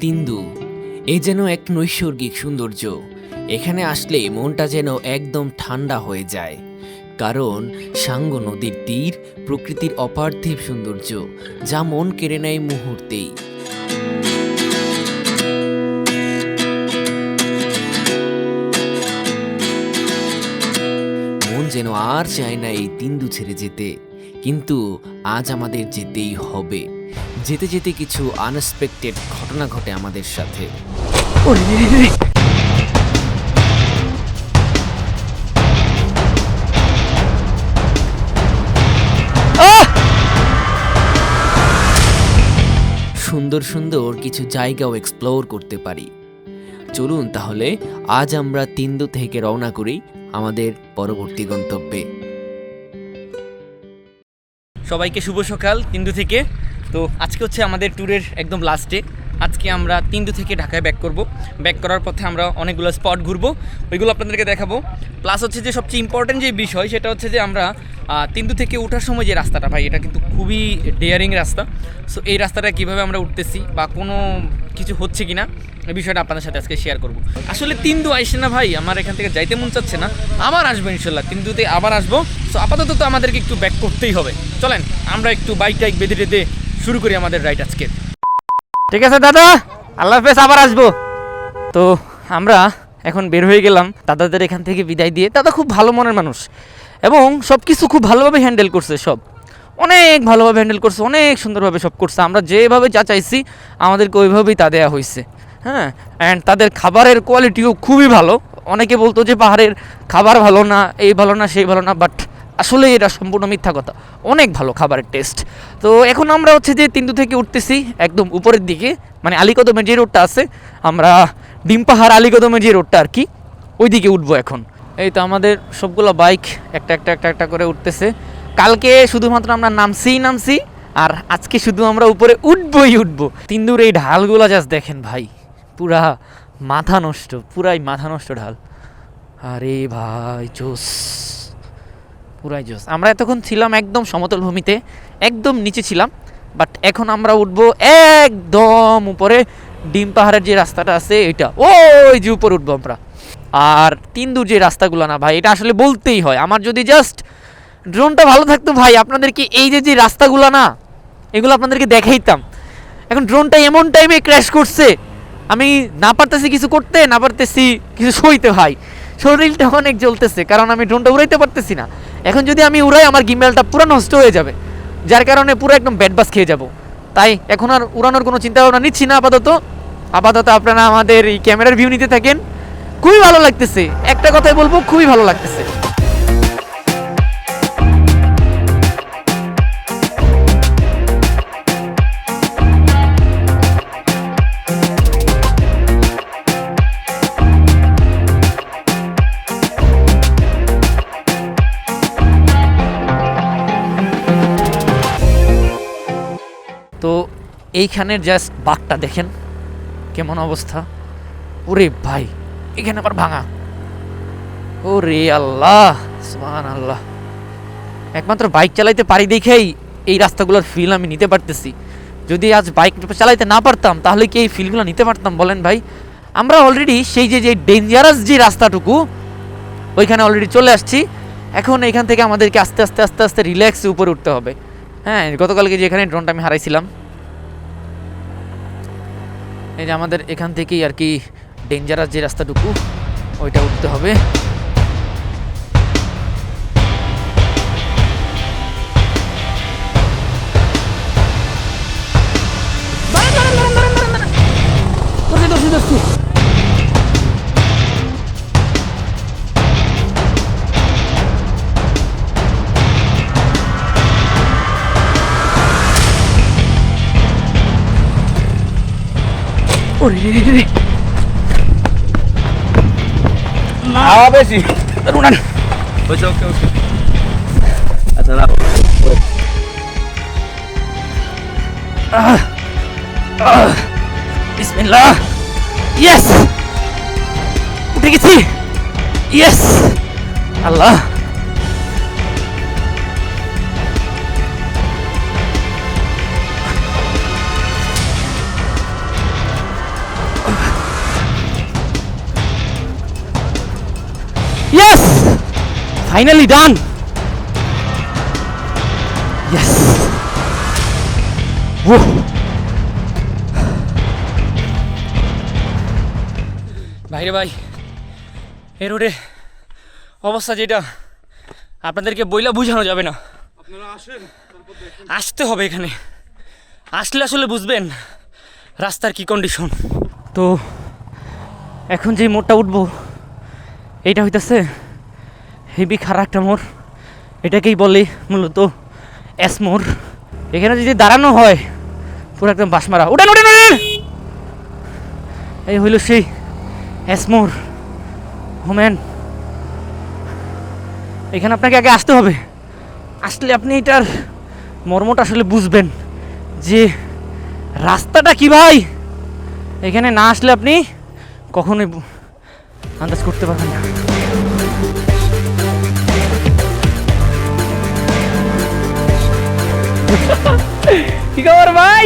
তিন্দু এ যেন এক নৈসর্গিক সৌন্দর্য। এখানে আসলে মনটা যেন একদম ঠান্ডা হয়ে যায়, কারণ সাঙ্গো নদীর তীর প্রকৃতির অপার্থিব সৌন্দর্য, যা মন কেড়ে নেয় মুহূর্তেই। মন যেন আর চায় না এই তিন্দু ছেড়ে যেতে, কিন্তু আজ আমাদের যেতেই হবে। যেতে যেতে কিছু আনএক্সপেক্টেড ঘটনা ঘটে আমাদের সাথে। সুন্দর সুন্দর কিছু জায়গাও এক্সপ্লোর করতে পারি। চলুন তাহলে আজ আমরা তিন্দু থেকে রওনা করি আমাদের পরবর্তী গন্তব্যে। সবাইকে শুভ সকাল তিন্দু থেকে। তো আজকে হচ্ছে আমাদের ট্যুরের একদম লাস্টে। আজকে আমরা তিন্দু থেকে ঢাকায় ব্যাক করব। ব্যাক করার পথে আমরা অনেকগুলো স্পট ঘুরবো, ওইগুলো আপনাদেরকে দেখাবো। প্লাস হচ্ছে যে সবচেয়ে ইম্পর্টেন্ট যে বিষয় সেটা হচ্ছে যে আমরা তিন্দু থেকে ওঠার সময় যে রাস্তাটা, ভাই এটা কিন্তু খুবই ডেয়ারিং রাস্তা। সো এই রাস্তাটা কীভাবে আমরা উঠতেছি বা কোনো কিছু হচ্ছে কি না, এই বিষয়টা আপনাদের সাথে আজকে শেয়ার করব। আসলে তিন্দু আইসে না ভাই, আমার এখান থেকে যাইতে মন চাচ্ছে না। আবার আসবো ইনশাল্লাহ, তিন্দুতে আবার আসবো। সো আপাতত তো আমাদেরকে একটু ব্যাক করতেই হবে। চলেন আমরা একটু বাইক টাইক বেঁধে টেঁধে শুরু করি আমাদের রাইড আজকে। ঠিক আছে দাদা, আল্লাহ হাফেজ, আবার আসবো। তো আমরা এখন বের হয়ে গেলাম দাদাদের এখান থেকে বিদায় দিয়ে। দাদা খুব ভালো মনের মানুষ এবং সব কিছু খুব ভালোভাবে হ্যান্ডেল করছে, সব অনেক ভালোভাবে হ্যান্ডেল করছে, অনেক সুন্দরভাবে সব করছে। আমরা যেভাবে যা চাইছি আমাদেরকে ওইভাবেই তা দেওয়া হয়েছে। হ্যাঁ, অ্যান্ড তাদের খাবারের কোয়ালিটিও খুবই ভালো। অনেকে বলতো যে পাহাড়ের খাবার ভালো না, এই ভালো না, সেই ভালো না, বাট আসলে এটা সম্পূর্ণ মিথ্যা কথা। অনেক ভালো খাবারের টেস্ট। তো এখন আমরা হচ্ছে যে তিন্দু থেকে উঠতেছি একদম উপরের দিকে, মানে আলীকদমের যে রোডটা আছে, আমরা ডিম পাহাড় আলীকদমের যে রোডটা আর কি, ওই দিকে উঠবো এখন। এই তো আমাদের সবগুলো বাইক একটা একটা একটা একটা করে উঠতেছে। কালকে শুধুমাত্র আমরা নামছি, আর আজকে শুধু আমরা উপরে উঠবো। তিন্দুর এই ঢালগুলো জাস্ট দেখেন ভাই, পুরা মাথা নষ্ট, পুরাই মাথা নষ্ট ঢাল। আরে ভাই জোস, পুরাই জোস। আমরা এতক্ষণ ছিলাম একদম সমতল ভূমিতে, একদম নিচে ছিলাম, বাট এখন আমরা উঠবো একদম উপরে। ডিম পাহাড়ের যে রাস্তাটা আছে এটা, ওই যে উপরে উঠবো আমরা। আর তিন্দুর যে রাস্তাগুলো না ভাই, এটা আসলে বলতেই হয়। আমার যদি জাস্ট ড্রোনটা ভালো থাকতো ভাই, আপনাদেরকে এই যে যে রাস্তাগুলো না, এগুলো আপনাদেরকে দেখাইতাম। এখন ড্রোনটা এমন টাইমে ক্র্যাশ করছে, আমি না পারতেছি কিছু করতে, না পারতেছি কিছু সইতে ভাই। শরীরটা অনেক জ্বলতেছে, কারণ আমি ড্রোনটা উড়াইতে পারতেছি না। এখন যদি আমি উড়াই, আমার গিম্বলটা পুরো নষ্ট হয়ে যাবে, যার কারণে পুরো একদম ব্যাড বাস খেয়ে যাব। তাই এখন আর উড়ানোর কোনো চিন্তা ভাবনা নিচ্ছি না আপাতত। আপনারা আমাদের এই ক্যামেরার ভিউ নিতে থাকেন। খুবই ভালো লাগতেছে, একটা কথাই বলবো, খুবই ভালো লাগতেছে। তো এইখানের জাস্ট বাঘটা দেখেন কেমন অবস্থা। ওরে ভাই, এখানে আবার ভাঙা। ওরে আল্লাহ, সুবহানাল্লাহ। একমাত্র বাইক চালাইতে পারি দেখেই এই রাস্তাগুলোর ফিল আমি নিতে পারতেছি। যদি আজ বাইক চালাইতে না পারতাম, তাহলে কি এই ফিলগুলো নিতে পারতাম বলেন ভাই? আমরা অলরেডি সেই যে ডেঞ্জারাস যে রাস্তাটুকু, ওইখানে অলরেডি চলে আসছি। এখন এখান থেকে আমাদেরকে আস্তে আস্তে আস্তে আস্তে রিল্যাক্সে উপরে উঠতে হবে। হ্যাঁ, গতকালকে যে এখানে ড্রোনটা আমি হারাইছিলাম, এই যে আমাদের এখান থেকেই আর কি ডেঞ্জারাস যে রাস্তাটুকু, ওইটা উঠতে হবে। হাওয়া বেশি উনান। ওকে ওকে ওকে, আচ্ছা না বিসমিল্লাহ। ইয়েস, উঠে গেছি। ইয়েস, আল্লাহ। Finally done. ইয়েস। ভাইরে ভাই, এই রোডে অবস্থা যেটা আপনাদেরকে বইলা বোঝানো যাবে না। আসতে হবে এখানে, আসলে আসলে বুঝবেন রাস্তার কি কন্ডিশন। তো এখন যে মোড়টা উঠবো এইটা হইতেছে হেভি খারাপ একটা মোড়, এটাকেই বলে মূলত এস মোড়। এখানে যদি দাঁড়ানো হয় পুরো একদম বাস মারা। উঠেন উঠেন উঠেন, এই হইল সেই এস মোড়। হোম্যান, এখানে আপনাকে আগে আসতে হবে, আসলে আপনি এটার মর্মটা আসলে বুঝবেন যে রাস্তাটা কি ভাই। এখানে না আসলে আপনি কখনোই আন্দাজ করতে পারবেন না। কি খবর ভাই?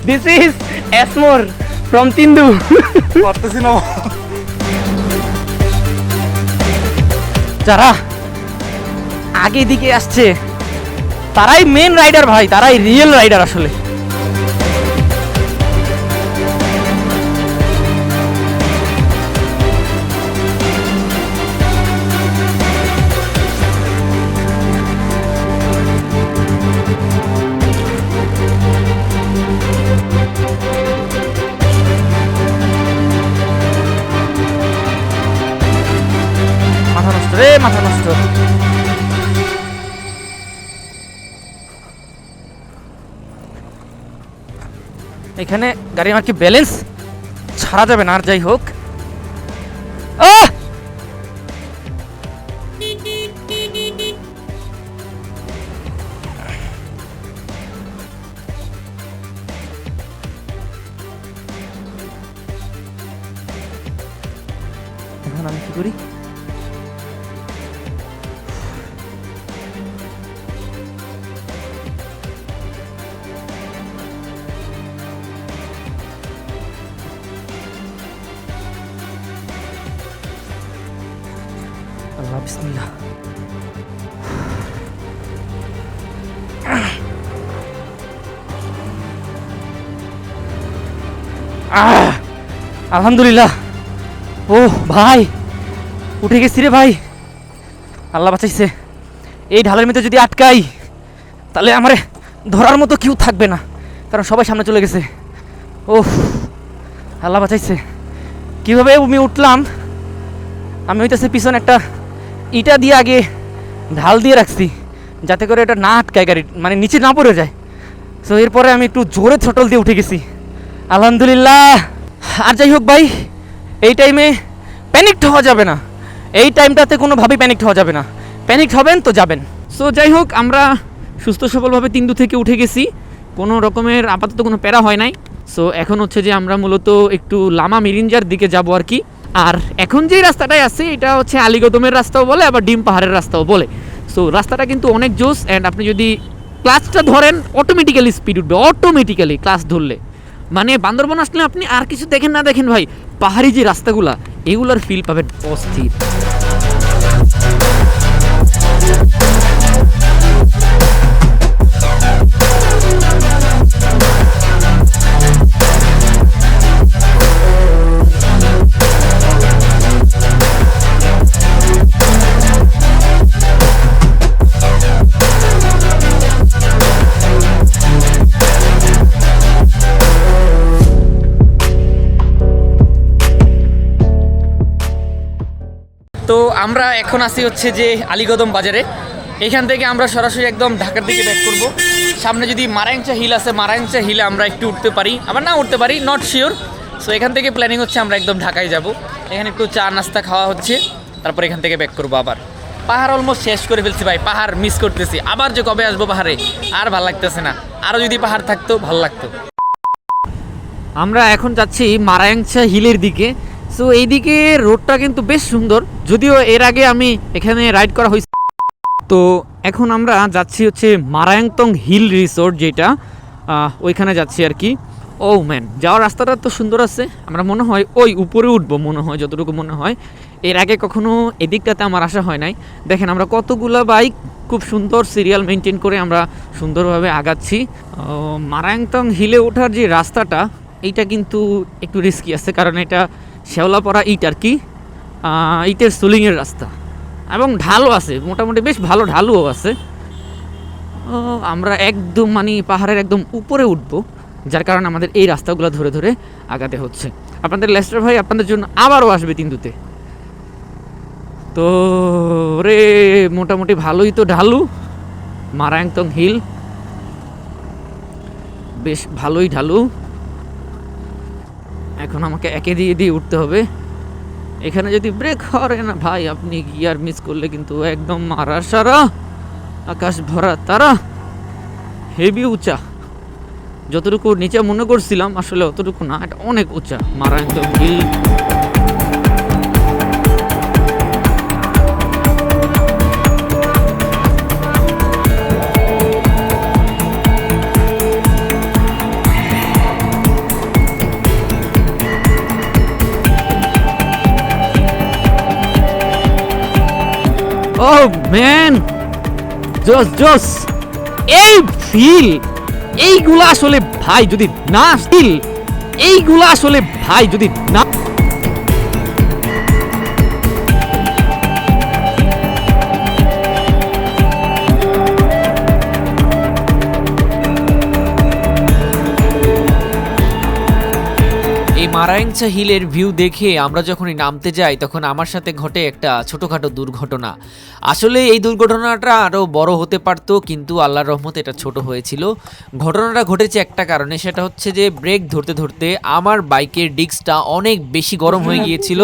দিস ইজ এসমোর ফ্রম তিন্দু। পারতেছি না। যারা আগে দিকে আসছে তারাই মেন রাইডার ভাই, তারাই রিয়েল রাইডার আসলে। মাথা নষ্ট রে, মাথা নষ্ট। এখানে গাড়ি আমার কি ব্যালেন্স ছাড়া যাবে না, আর যাই হোক। আহ! এখন আমি কি করি? আল্লাহ বিসমিল্লাহ। আলহামদুলিল্লাহ। ও ভাই, উঠে গেছি রে ভাই, আল্লাহ বাঁচাইছে। এই ঢালের মধ্যে যদি আটকাই তাহলে আমারে ধরার মতো কেউ থাকবে না, কারণ সবাই সামনে চলে গেছে। ও আল্লাহ বাঁচাইছে। কীভাবে আমি উঠলাম, আমি হইতেছে পিছনে একটা ইটা দিয়ে আগে ঢাল দিয়ে রাখছি যাতে করে এটা না আটকায়, গাড়ি মানে নিচে না পড়ে যায়। সো এরপরে আমি একটু জোরে থ্রটল দিয়ে উঠে গেছি, আলহামদুলিল্লাহ। আর যাই হোক ভাই, এই টাইমে প্যানিকড হওয়া যাবে না, এই টাইমটাতে কোনোভাবেই প্যানিকড হওয়া যাবে না। প্যানিকড হবেন তো যাবেন। সো যাই হোক, আমরা সুস্থ সবলভাবে তিন্দু থেকে উঠে গেছি, কোনো রকমের আপাতত কোনো প্যারা হয় নাই। সো এখন হচ্ছে যে আমরা মূলত একটু লামা মিরিঞ্জার দিকে যাব আর কি। আর এখন যেই রাস্তাটাই আছে এটা হচ্ছে আলীগদমের রাস্তাও বলে, আবার ডিম পাহাড়ের রাস্তাও বলে। সো রাস্তাটা কিন্তু অনেক জোস, অ্যান্ড আপনি যদি ক্লাচটা ধরেন অটোমেটিক্যালি স্পিড উঠবে, অটোমেটিক্যালি ক্লাচ ধরলে। মানে বান্দরবন আসলে আপনি আর কিছু দেখেন না দেখেন ভাই, পাহাড়ি যে রাস্তাগুলা এগুলার ফিল পাবেন অস্থির। তো আমরা এখন আসি হচ্ছে যে আলীগদম বাজারে। এখান থেকে আমরা সরাসরি একদম ঢাকার দিকে ব্যাক করব। সামনে যদি মারাংচা হিল আছে, মারাংচা হিলে আমরা একটু উঠতে পারি, আবার না উঠতে পারি, নট শিওর। সো এখান থেকে প্ল্যানিং হচ্ছে আমরা একদম ঢাকায় যাব। এখানে একটু চা নাস্তা খাওয়া হচ্ছে, তারপর এখান থেকে ব্যাক করবো আবার। পাহাড় অলমোস্ট শেষ করে ফেলছি ভাই, পাহাড় মিস করতেছি। আবার যে কবে আসবো পাহাড়ে আর ভালো লাগতেছে না, আরও যদি পাহাড় থাকতো ভালো লাগতো। আমরা এখন যাচ্ছি মারাংচা হিলের দিকে। সো এইদিকে রোডটা কিন্তু বেশ সুন্দর, যদিও এর আগে আমি এখানে রাইড করা হয়েছে। তো এখন আমরা যাচ্ছি হচ্ছে মারাংতং হিল রিসোর্ট, যেটা ওইখানে যাচ্ছি আর কি। ও ম্যান, যাওয়ার রাস্তাটা তো সুন্দর আছে। আমরা মনে হয় ওই উপরে উঠবো, মনে হয় যতটুকু মনে হয়। এর আগে কখনো এদিকটাতে আমার আসা হয় নাই। দেখেন আমরা কতগুলা বাইক খুব সুন্দর সিরিয়াল মেনটেন করে আমরা সুন্দরভাবে আগাচ্ছি। মারাংতং হিলে ওঠার যে রাস্তাটা এইটা কিন্তু একটু রিস্কি আছে, কারণ এটা শ্যাওলাপড়া ইট আর কি, ইটের সোলিংয়ের রাস্তা এবং ঢালও আছে, মোটামুটি বেশ ভালো ঢালুও আছে। আমরা একদম মানে পাহাড়ের একদম উপরে উঠবো, যার কারণে আমাদের এই রাস্তাগুলো ধরে ধরে আগাতে হচ্ছে। আপনাদের লেস্টার ভাই আপনাদের জন্য আবারও আসবে তিন্দুতে। তো রে মোটামুটি ভালোই তো ঢালু, মারাংতং হিল বেশ ভালোই ঢালু। এখন আমাকে একে দিয়ে দিয়ে উঠতে হবে। এখানে যদি ব্রেক করে না ভাই, আপনি গিয়ার মিস করলে কিন্তু একদম মারা সারা, আকাশ ভরা তারা, হেভি উঁচা। যতটুকু নিচে মনে করছিলাম আসলে অতটুকু না, এটা অনেক উঁচা মারাংতং হিল। ও ম্যান, জোস জোস, এই ফিল এইগুলা আসলে ভাই যদি না ফিল, এইগুলা আসলে ভাই যদি না এই মারাংচা হিলের ভিউ দেখে আমরা যখনই নামতে যাই তখন আমার সাথে ঘটে একটা ছোটোখাটো দুর্ঘটনা। আসলে এই দুর্ঘটনাটা আরও বড় হতে পারতো, কিন্তু আল্লাহর রহমতে এটা ছোট হয়েছিল। ঘটনাটা ঘটেছে একটা কারণে, সেটা হচ্ছে যে ব্রেক ধরতে ধরতে আমার বাইকের ডিস্কটা অনেক বেশি গরম হয়ে গিয়েছিল।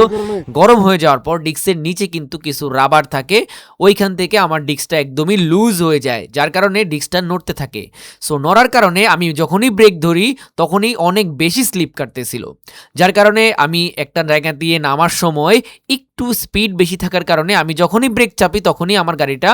গরম হয়ে যাওয়ার পর ডিস্কের নিচে কিন্তু কিছু রাবার থাকে, ওইখান থেকে আমার ডিস্কটা একদমই লুজ হয়ে যায়, যার কারণে ডিস্কটা নড়তে থাকে। সো নড়ার কারণে আমি যখনই ব্রেক ধরি তখনই অনেক বেশি স্লিপ কাটতেছিল, যার কারণে আমি একটা জায়গা দিয়ে নামার সময় একটু স্পিড বেশি থাকার কারণে আমি যখনই ব্রেক চাপি তখনই আমার গাড়িটা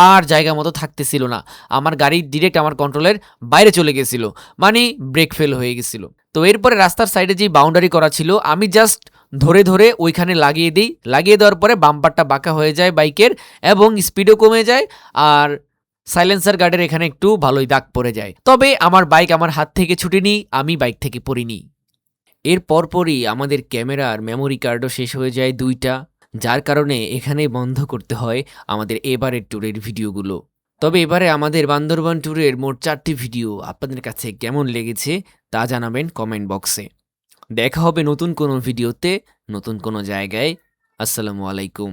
আর জায়গা মতো থাকতেছিল না, আমার গাড়ি ডিরেক্ট আমার কন্ট্রোলের বাইরে চলে গেছিল, মানে ব্রেক ফেল হয়ে গেছিল। তো এরপরে রাস্তার সাইডে যে বাউন্ডারি করা ছিল আমি জাস্ট ধরে ধরে ওইখানে লাগিয়ে দিই, লাগিয়ে দেওয়ার পরে বাম্পারটা বাঁকা হয়ে যায় বাইকের এবং স্পিডও কমে যায়, আর সাইলেন্সার গার্ডের এখানে একটু ভালোই দাগ পড়ে যায়। তবে আমার বাইক আমার হাত থেকে ছুটেনি, আমি বাইক থেকে পড়িনি। এর পরপরই আমাদের ক্যামেরার মেমোরি কার্ডও শেষ হয়ে যায় 2টা, যার কারণে এখানেই বন্ধ করতে হয় আমাদের এবারের ট্যুরের ভিডিওগুলো। তবে এবারে আমাদের বান্দরবান ট্যুরের মোট 4টি ভিডিও আপনাদের কাছে কেমন লেগেছে তা জানাবেন কমেন্ট বক্সে। দেখা হবে নতুন কোনো ভিডিওতে, নতুন কোনো জায়গায়। আসসালামু আলাইকুম।